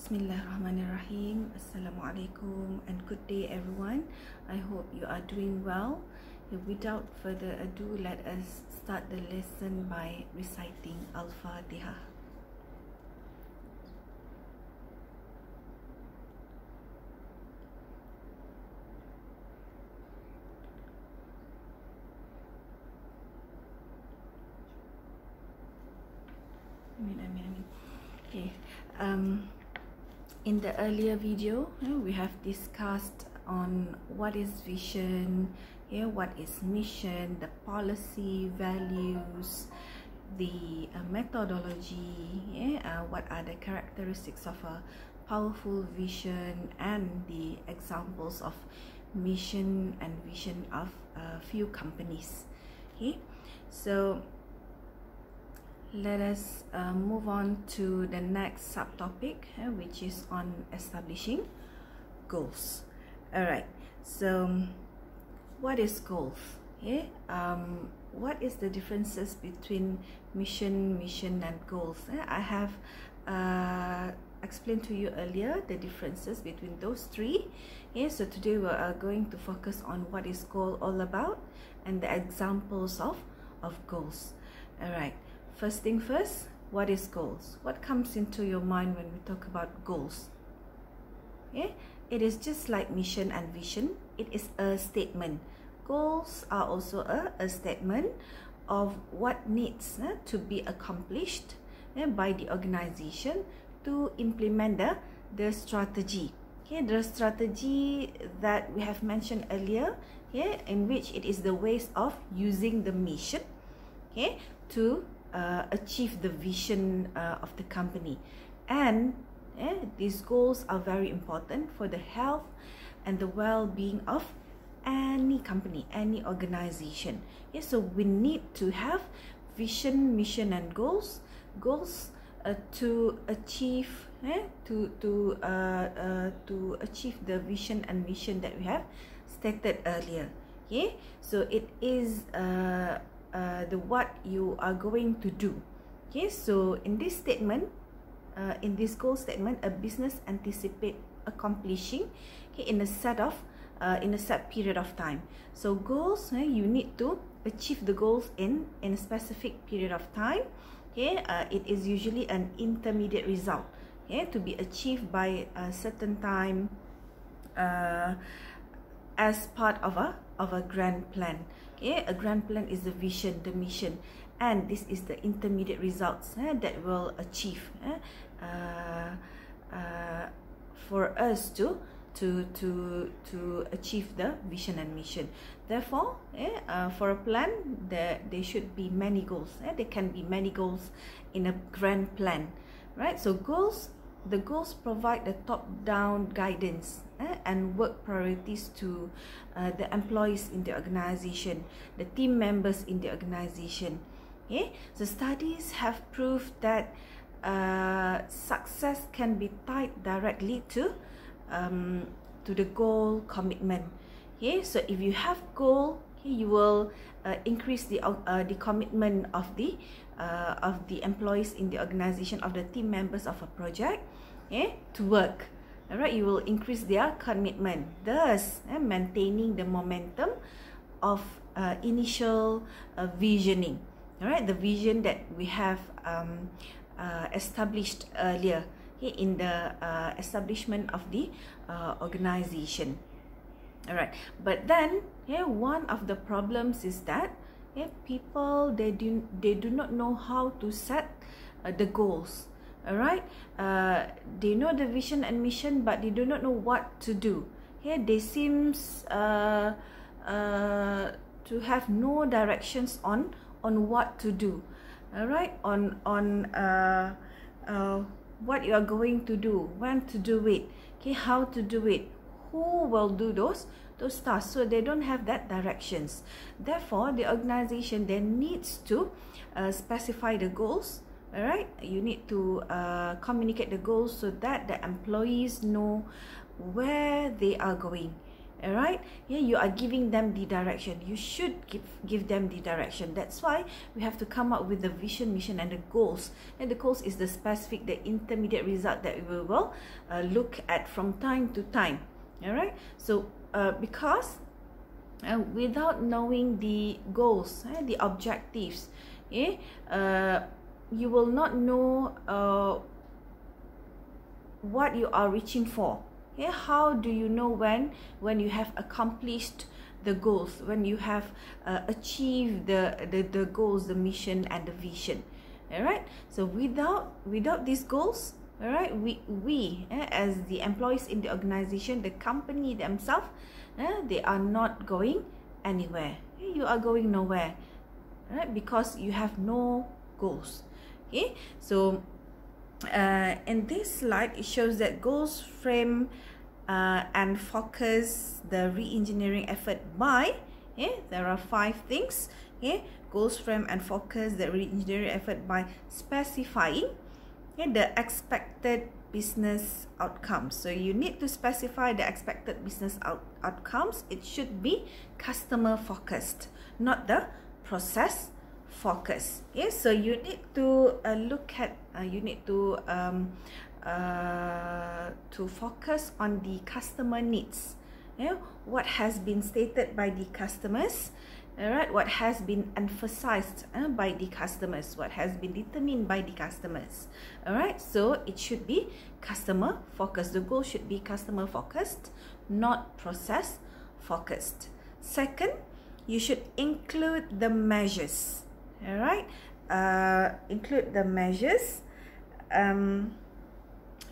Bismillahirrahmanirrahim. Assalamualaikum and good day everyone. I hope you are doing well. Without further ado, let us start the lesson by reciting Al-Fatiha. Amin, amin, amin. Okay. In the earlier video, we have discussed on what is vision, what is mission, the policy, values, the methodology, what are the characteristics of a powerful vision, and the examples of mission and vision of a few companies. Okay, so let us move on to the next subtopic, which is on establishing goals. Alright, so what is goals? What is the differences between mission and goals? I have explained to you earlier the differences between those three. So today we are going to focus on what is goal all about and the examples of goals. Alright. First thing first, what is goals? What comes into your mind when we talk about goals? It is just like mission and vision. It is a statement. Goals are also a statement of what needs to be accomplished by the organization to implement the strategy. The strategy that we have mentioned earlier, in which it is the ways of using the mission to achieve the vision of the company. And these goals are very important for the health and the well-being of any company, any organization. So we need to have vision, mission and goals to achieve to achieve the vision and mission that we have stated earlier. So it is the what you are going to do. So in this statement, in this goal statement, a business anticipate accomplishing in a set period of time. So goals, you need to achieve the goals in a specific period of time. It is usually an intermediate result to be achieved by a certain time as part of a grand plan. A grand plan is the vision, the mission, and this is the intermediate results that will achieve for us to achieve the vision and mission. Therefore, for a plan, there should be many goals. There can be many goals in a grand plan, right? So the goals provide the top-down guidance and work priorities to the employees in the organization, the team members in the organization. So studies have proved that success can be tied directly to the goal commitment. So if you have goal, you will increase the commitment of the employees in the organization, of the team members of a project to work. Alright, you will increase their commitment, thus maintaining the momentum of initial visioning. Alright, the vision that we have established earlier in the establishment of the organization. Alright, but then one of the problems is that people they do not know how to set the goals. Alright, they know the vision and mission, but they do not know what to do. They seems to have no directions on what to do. Alright, on what you are going to do, when to do it, how to do it, who will do those tasks. So they don't have that directions. Therefore, the organization then needs to specify the goals. Alright, you need to communicate the goals so that the employees know where they are going. All right, yeah, you are giving them the direction. You should give them the direction. That's why we have to come up with the vision, mission, and the goals. And the goals is the specific, the intermediate result that we will look at from time to time. All right, so because without knowing the goals, the objectives, you will not know what you are reaching for. How do you know when you have accomplished the goals, when you have achieved the goals, the mission, and the vision? All right, so without these goals, all right, we as the employees in the organization, the company themselves, they are not going anywhere. You are going nowhere, right? Because you have no goals. Okay, so in this slide, it shows that goals frame and focus the re-engineering effort by, there are 5 things. Goals frame and focus the re-engineering effort by specifying the expected business outcomes. So you need to specify the expected business outcomes. It should be customer focused, not the process focus. So you need to look at you need to focus on the customer needs. What has been stated by the customers, all right, what has been emphasized by the customers, what has been determined by the customers. All right, so it should be customer focused. The goal should be customer focused, not process focused. Second, you should include the measures. All right, include the measures,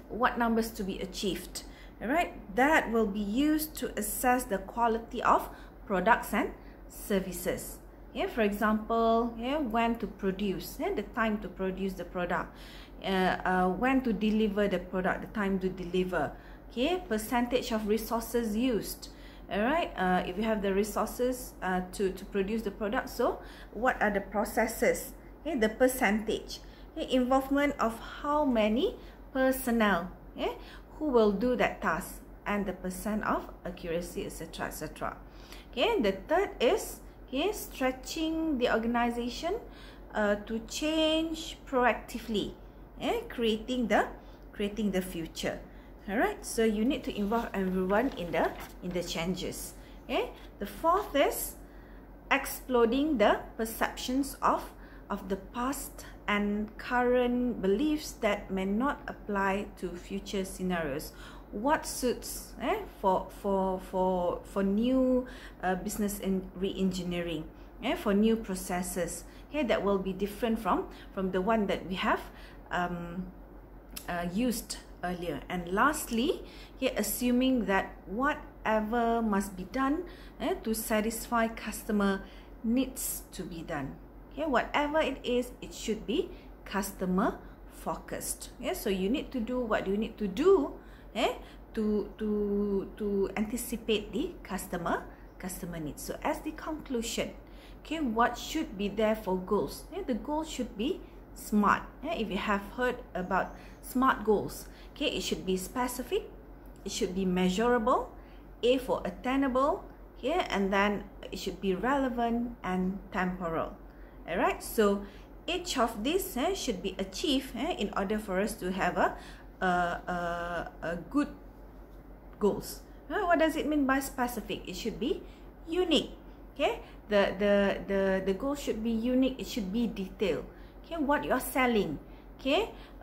what numbers to be achieved. All right, that will be used to assess the quality of products and services. For example, when to produce, the time to produce the product, when to deliver the product, the time to deliver, percentage of resources used. All right, if you have the resources to produce the product, so what are the processes, the percentage, involvement of how many personnel who will do that task, and the percent of accuracy, etc., etc. The third is stretching the organization to change proactively, creating the future. All right, so you need to involve everyone in the changes. The fourth is exploding the perceptions of the past and current beliefs that may not apply to future scenarios. What suits for new business and re-engineering, for new processes that will be different from the one that we have used earlier. And lastly, assuming that whatever must be done to satisfy customer needs to be done. Whatever it is, it should be customer focused. So you need to do what you need to do to anticipate the customer needs. So as the conclusion, what should be there for goals? The goals should be SMART. If you have heard about SMART goals, it should be specific, it should be measurable, A for attainable, and then it should be relevant and temporal. All right, so each of these should be achieved in order for us to have a good goals. What does it mean by specific? It should be unique. The goal should be unique. It should be detailed. What you are selling,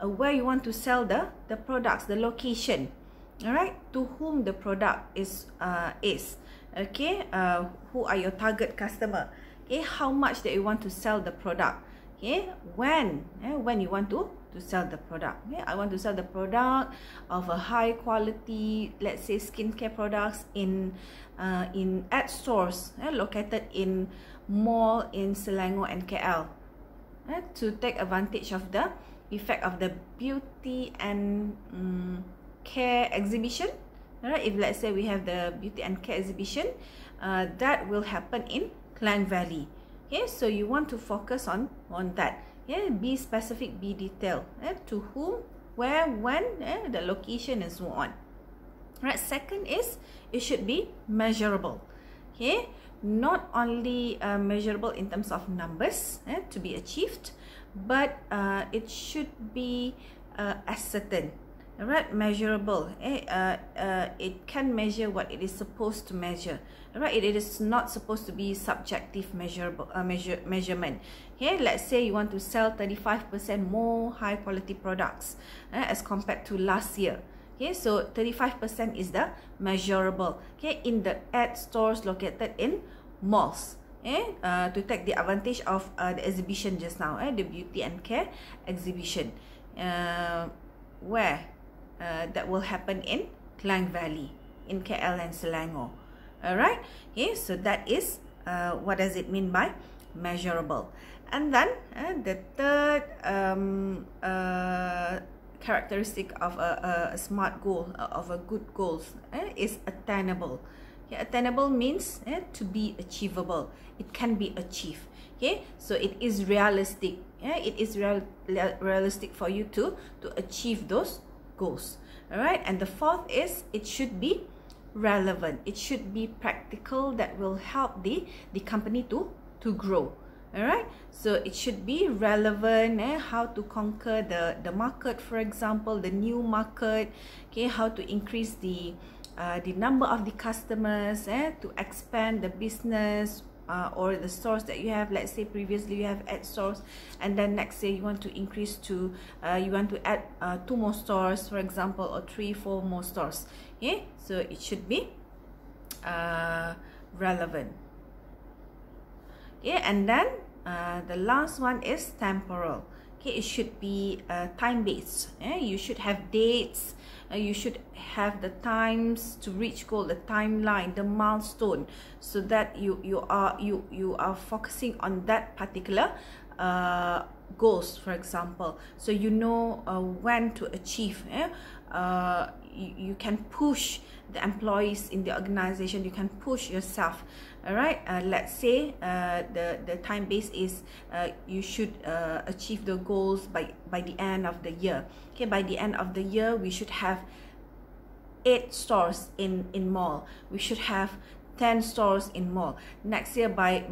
where you want to sell the products, the location, all right, to whom the product is, who are your target customer, how much that you want to sell the product, when you want to sell the product. I want to sell the product of a high quality, let's say skincare products in ad stores located in mall in Selangor and KL, to take advantage of the effect of the beauty and care exhibition. All right, if let's say we have the beauty and care exhibition that will happen in Klang Valley. So you want to focus on that. Be specific, be detailed. To whom, where, when, the location, and so on. Right, second is it should be measurable. Okay, not only measurable in terms of numbers to be achieved, but it should be ascertained. Alright, measurable. It can measure what it is supposed to measure. Alright, it is not supposed to be subjective measurement. Okay, let's say you want to sell 35% more high quality products as compared to last year. Okay, so 35% is the measurable. Okay, in the ad stores located in malls. To take the advantage of the exhibition just now, the beauty and care exhibition, where that will happen in Klang Valley, in KL and Selangor. Alright, okay, so that is what does it mean by measurable. And then the third characteristic of a smart goal, of a good goals, is attainable. Okay, attainable means to be achievable. It can be achieved. Okay, so it is realistic. It is realistic for you to achieve those goals. All right, and the fourth is it should be relevant. It should be practical, that will help the company to grow. All right, so it should be relevant. How to conquer the market, for example, the new market. Okay, how to increase the number of the customers, to expand the business, or the stores that you have. Let's say previously you have 8 stores, and then next year you want to increase to you want to add 2 more stores, for example, or 3, 4 more stores. Okay, so it should be relevant. Okay, and then the last one is temporal. Okay, it should be time-based. You should have dates. You should have the times to reach goal, the timeline, the milestone, so that you are focusing on that particular goals, for example. So you know when to achieve. You can push the employees in the organization. You can push yourself. All right. Let's say the time base is you should achieve the goals by the end of the year. Okay, by the end of the year we should have 8 stores in mall. We should have 10 stores in mall. Next year, by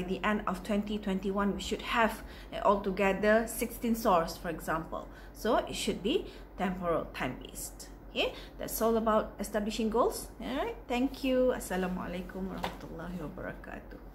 the end of 2021, we should have altogether 16 stores, for example. So it should be temporal, time-based. Okay, that's all about establishing goals. All right, thank you. Assalamualaikum warahmatullahi wabarakatuh.